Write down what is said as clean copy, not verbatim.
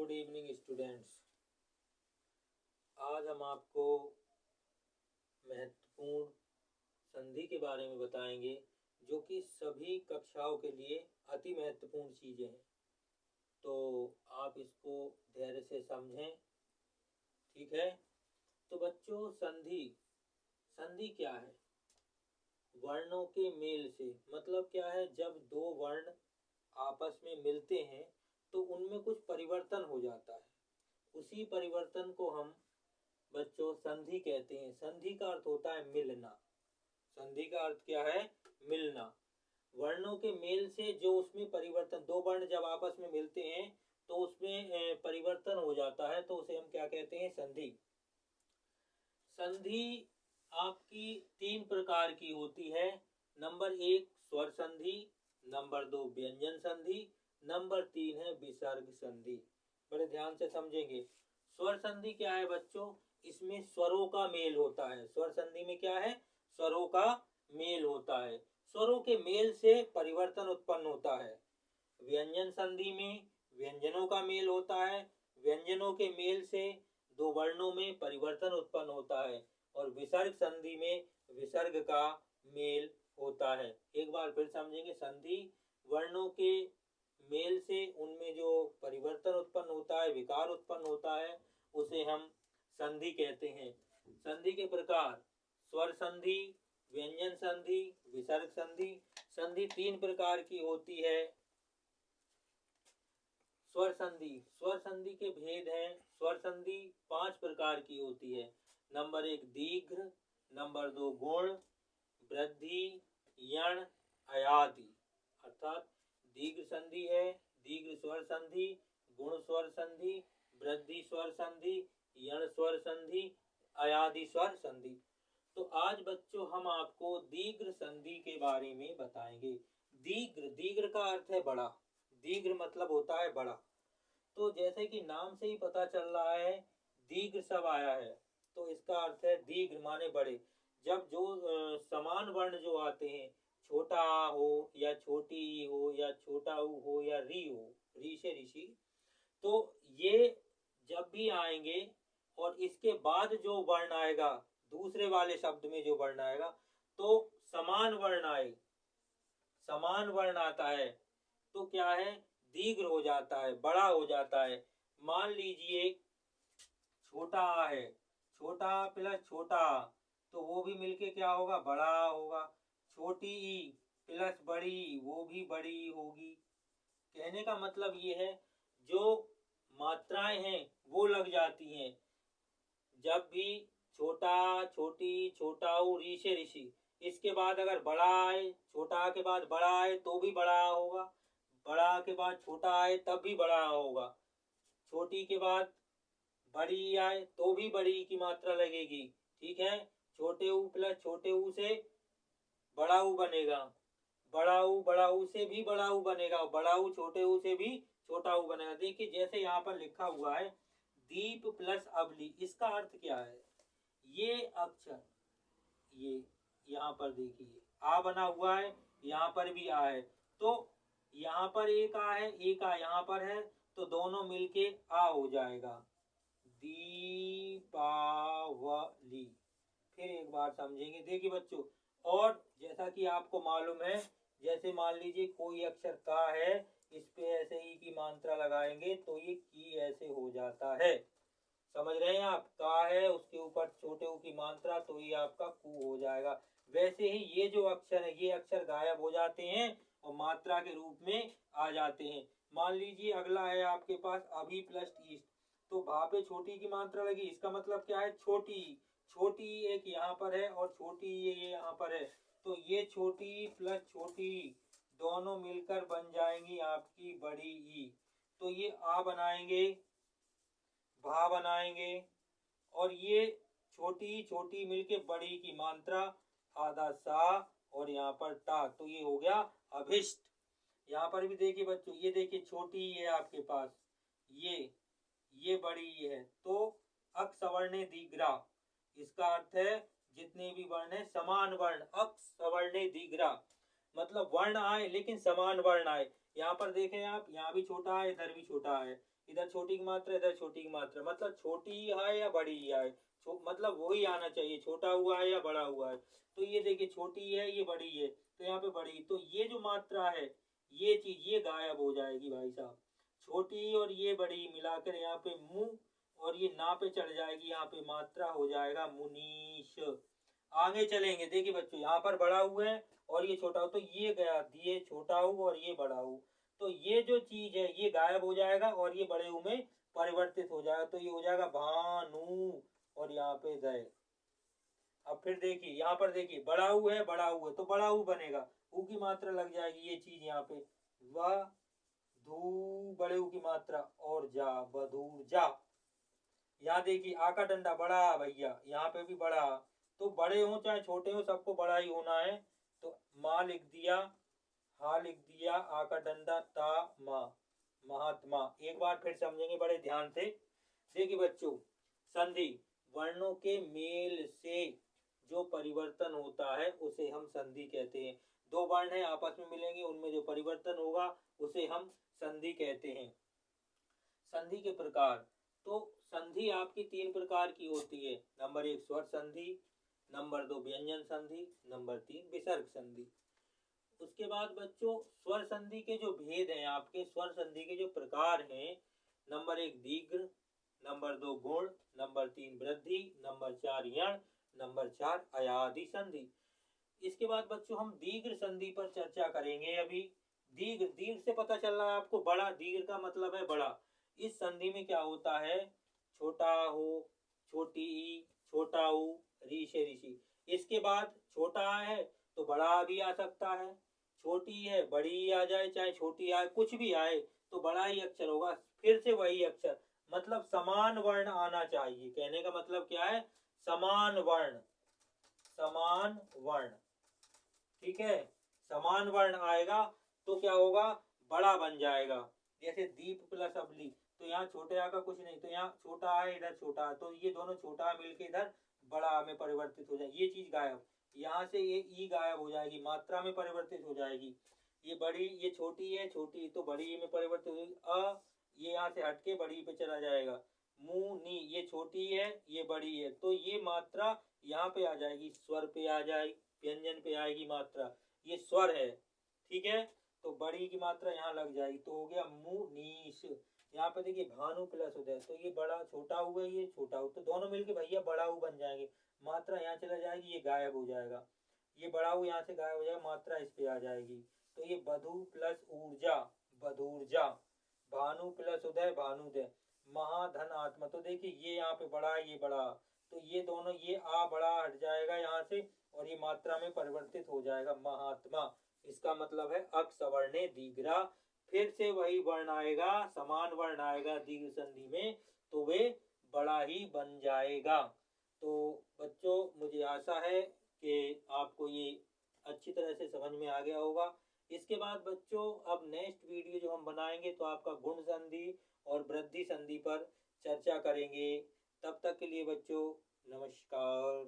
Good evening students. आज हम आपको महत्वपूर्ण संधि के बारे में बताएंगे जो कि सभी कक्षाओं के लिए अति महत्वपूर्ण चीज़ें हैं। तो आप इसको धैर्य से समझें, ठीक है। तो बच्चों, संधि संधि क्या है? वर्णों के मेल से मतलब क्या है? जब दो वर्ण आपस में मिलते हैं तो उनमें कुछ परिवर्तन हो जाता है। उसी परिवर्तन को हम बच्चों संधि कहते हैं। संधि का अर्थ होता है मिलना। संधि का अर्थ क्या है? मिलना। वर्णों के मेल से जो उसमें परिवर्तन, दो वर्ण जब आपस में मिलते हैं तो उसमें परिवर्तन हो जाता है, तो उसे हम क्या कहते हैं? संधि। संधि आपकी तीन प्रकार की होती है। नंबर 1 स्वर संधि, नंबर 2 व्यंजन संधि, नंबर 3 है विसर्ग संधि। बड़े ध्यान से समझेंगे। स्वर संधि क्या है बच्चों? इसमें स्वरों का मेल होता है। स्वर संधि में क्या है? स्वरों का मेल होता है। स्वरों के मेल से परिवर्तन उत्पन्न होता है। व्यंजन संधि में व्यंजनों का मेल होता है। व्यंजनों के मेल से दो वर्णों में परिवर्तन उत्पन्न होता है। और विसर्ग संधि में विसर्ग का मेल होता है। एक बार फिर समझेंगे। संधि वर्णों के मेल से उनमें जो परिवर्तन उत्पन्न होता है, विकार उत्पन्न होता है, उसे हम संधि कहते हैं। संधि के प्रकार स्वर संधि, व्यंजन संधि, विसर्ग संधि। संधि तीन प्रकार की होती है। स्वर संधि, स्वर संधि के भेद हैं। स्वर संधि 5 प्रकार की होती है। नंबर 1 दीर्घ, नंबर 2 गुण, वृद्धि, यण, अयादि। अर्थात दीर्घ संधि है, दीर्घ स्वर संधि, गुण स्वर संधि, वृद्धि स्वर संधि, यण स्वर संधि, अयादि स्वर संधि। तो आज बच्चों हम आपको दीर्घ संधि के बारे में बताएंगे। दीर्घ, दीर्घ का अर्थ है बड़ा। दीर्घ मतलब होता है बड़ा। तो जैसे कि नाम से ही पता चल रहा है, दीर्घ सब आया है, तो इसका अर्थ है दीर्घ माने बड़े। जब जो समान वर्ण जो आते हैं, छोटा हो या छोटी हो या छोटा ऊ हो या री हो, री से ऋषि, तो ये जब भी आएंगे और इसके बाद जो वर्ण आएगा, दूसरे वाले शब्द में जो वर्ण आएगा, तो समान वर्ण आए, समान वर्ण आता है तो क्या है? दीर्घ हो जाता है, बड़ा हो जाता है। मान लीजिए छोटा आ है, छोटा प्लस छोटा, तो वो भी मिलके क्या होगा? बड़ा होगा। छोटी ई प्लस बड़ी, वो भी बड़ी होगी। कहने का मतलब ये है, जो मात्राएं हैं वो लग जाती हैं। जब भी छोटा, छोटी, छोटा ऊ, ऋषि ऋषि, इसके बाद अगर बड़ा आए, छोटा के बाद बड़ा आए तो भी बड़ा होगा, बड़ा के बाद छोटा आए तब भी बड़ा होगा, छोटी के बाद बड़ी आए तो भी बड़ी की मात्रा लगेगी। ठीक है। छोटे ऊ प्लस छोटे ऊ से बड़ा ऊ बनेगा, बड़ा ऊ से भी बड़ा ऊ बनेगा, बड़ा ऊ छोटे ऊ से भी छोटा ऊ बनेगा। देखिए जैसे यहाँ पर लिखा हुआ है दीप प्लस अबली, इसका अर्थ क्या है? ये अक्षर, ये यहाँ पर देखिए आ बना हुआ है, यहाँ पर भी आ है, तो यहाँ पर एक आ है, एक आ यहाँ पर है, तो दोनों मिलके आ हो जाएगा, दीपावली। फिर एक बार समझेंगे। देखिए बच्चों, और जैसा कि आपको मालूम है, जैसे मान लीजिए कोई अक्षर का है, इस पे ऐसे ई की मात्रा लगाएंगे तो ये की ऐसे हो जाता है। समझ रहे हैं आप? का है, उसके ऊपर छोटे ऊ की मात्रा, तो ये आपका कु हो जाएगा। वैसे ही ये जो अक्षर है, ये अक्षर गायब हो जाते हैं और मात्रा के रूप में आ जाते हैं। मान लीजिए अगला है आपके पास अभी प्लस ईस्ट, तो भा पे छोटी की मात्रा लगी, इसका मतलब क्या है? छोटी। छोटी एक यहाँ पर है और छोटी ये यहाँ पर है, तो ये छोटी प्लस छोटी दोनों मिलकर बन जाएंगी आपकी बड़ी ई। तो ये आ बनाएंगे, भा बनाएंगे, और ये छोटी छोटी मिलके बड़ी की मात्रा आधा सा और यहाँ पर टा, तो ये हो गया अभिष्ट। यहाँ पर भी देखिए बच्चों, ये देखिए छोटी है आपके पास, ये बड़ी है, तो अक सवर्णे दीघ्रा, इसका अर्थ है जितने भी वर्ण है समान वर्ण, अक सवर्णे दीघ्रा, मतलब वर्ण आए लेकिन समान वर्ण आए। यहाँ पर देखें आप, यहाँ भी छोटा है, इधर भी छोटा है, इधर छोटी की मात्रा, इधर छोटी की मात्रा, मतलब छोटी है या बड़ी है, मतलब वही आना चाहिए, छोटा हुआ है या बड़ा हुआ है। तो ये देखिए छोटी है, ये बड़ी है, तो यहाँ पे बड़ी, तो ये जो मात्रा है, ये चीज ये गायब हो जाएगी भाई साहब। छोटी और ये बड़ी मिलाकर यहाँ पे मुंह, और ये ना पे चढ़ जाएगी, यहाँ पे मात्रा हो जाएगा मुनीश। आगे चलेंगे, देखिए बच्चों, यहाँ पर बड़ा हुआ है और ये छोटा हो, तो ये गया, ये छोटा हो और ये बड़ा हो, तो ये जो चीज है ये गायब हो जाएगा और ये बड़े ऊ में परिवर्तित हो जाएगा, तो ये हो जाएगा भानु, और यहाँ पे गए। अब फिर देखिए, यहाँ पर देखिए बड़ा ऊ है, बड़ा ऊ है, तो बड़ा ऊ बनेगा, ऊ की मात्रा लग जाएगी, ये चीज यहाँ पे वह धू, बड़े ऊ की मात्रा, और जा, बधूर जा। यहाँ देखिए आ का डंडा बड़ा भैया, यहाँ पे भी बड़ा, तो बड़े हो चाहे छोटे हो सबको बड़ा ही होना है। तो माँ लिख दिया, हा लिख दिया, आ का डंडा ता मा, महात्मा। एक बार फिर समझेंगे बड़े ध्यान से। देखिए बच्चों, संधि वर्णों के मेल से जो परिवर्तन होता है उसे हम संधि कहते हैं। दो वर्ण है आपस में मिलेंगे, उनमें जो परिवर्तन होगा उसे हम संधि कहते हैं। संधि के प्रकार, तो संधि आपकी तीन प्रकार की होती है। नंबर एक स्वर संधि, नंबर दो व्यंजन संधि, नंबर तीन विसर्ग संधि। उसके बाद बच्चों, स्वर संधि के जो भेद हैं आपके, स्वर संधि के जो प्रकार हैं, नंबर एक दीर्घ, नंबर दो गुण, नंबर तीन वृद्धि, नंबर चार यण, नंबर चार अयादि संधि। इसके बाद बच्चों हम दीर्घ संधि पर चर्चा करेंगे। अभी दीर्घ, दीर्घ से पता चल रहा है आपको बड़ा, दीर्घ का मतलब है बड़ा। इस संधि में क्या होता है, छोटा हो, छोटी ई, छोटा ऊ, री से ऋषि। इसके बाद छोटा है तो बड़ा भी आ सकता है, छोटी है बड़ी आ जाए, चाहे छोटी आए, कुछ भी आए तो बड़ा ही अक्षर होगा। फिर से वही अक्षर, मतलब समान वर्ण आना चाहिए। कहने का मतलब क्या है, समान वर्ण, समान वर्ण, ठीक है, समान वर्ण आएगा तो क्या होगा, बड़ा बन जाएगा। जैसे दीप प्लस अबली, तो यहाँ छोटे आ का कुछ नहीं, तो यहाँ छोटा है, इधर छोटा है, तो ये दोनों छोटा मिलके इधर बड़ा में परिवर्तित हो जाए, ये चीज गायब। यहाँ से ये ई गायब हो जाएगी, मात्रा में परिवर्तित हो जाएगी। ये बड़ी, ये छोटी है, छोटी तो बड़ी में परिवर्तित होगी। अ, ये यहाँ से हटके बड़ी पे चला जाएगा। मुंह नी, ये छोटी है, ये बड़ी है, तो ये मात्रा यहाँ पे आ जाएगी, स्वर पे आ जाएगी, व्यंजन पे आएगी मात्रा, ये स्वर है, ठीक है। तो बड़ी की मात्रा यहाँ लग जाएगी, तो हो गया मुनीश। यहाँ पे देखिए भानु प्लस उदय, तो ये बड़ा, छोटा हुआ, ये छोटा हुआ, तो दोनों मिलके भैया बड़ा हु बन जाएंगे। मात्रा यहाँ चला जाएगी, ये गायब हो जाएगा, ये बड़ा हु यहाँ से गायब हो जाएगा, मात्रा इस पे आ जाएगी। तो ये बधु प्लस ऊर्जा, बधूर्जा। भानु प्लस उदय, भानुदय। महाधन आत्मा, तो देखिए ये यहाँ पे बड़ा, ये बड़ा, तो ये दोनों, ये आ बड़ा हट जाएगा यहाँ से और ये मात्रा में परिवर्तित हो जाएगा, महात्मा। इसका मतलब है अक सवर्णे दीघ्रा। फिर से वही वर्ण आएगा, समान वर्ण आएगा दीर्घ संधि में, तो वे बड़ा ही बन जाएगा। तो बच्चों, मुझे आशा है कि आपको ये अच्छी तरह से समझ में आ गया होगा। इसके बाद बच्चों अब नेक्स्ट वीडियो जो हम बनाएंगे तो आपका गुण संधि और वृद्धि संधि पर चर्चा करेंगे। तब तक के लिए बच्चों नमस्कार।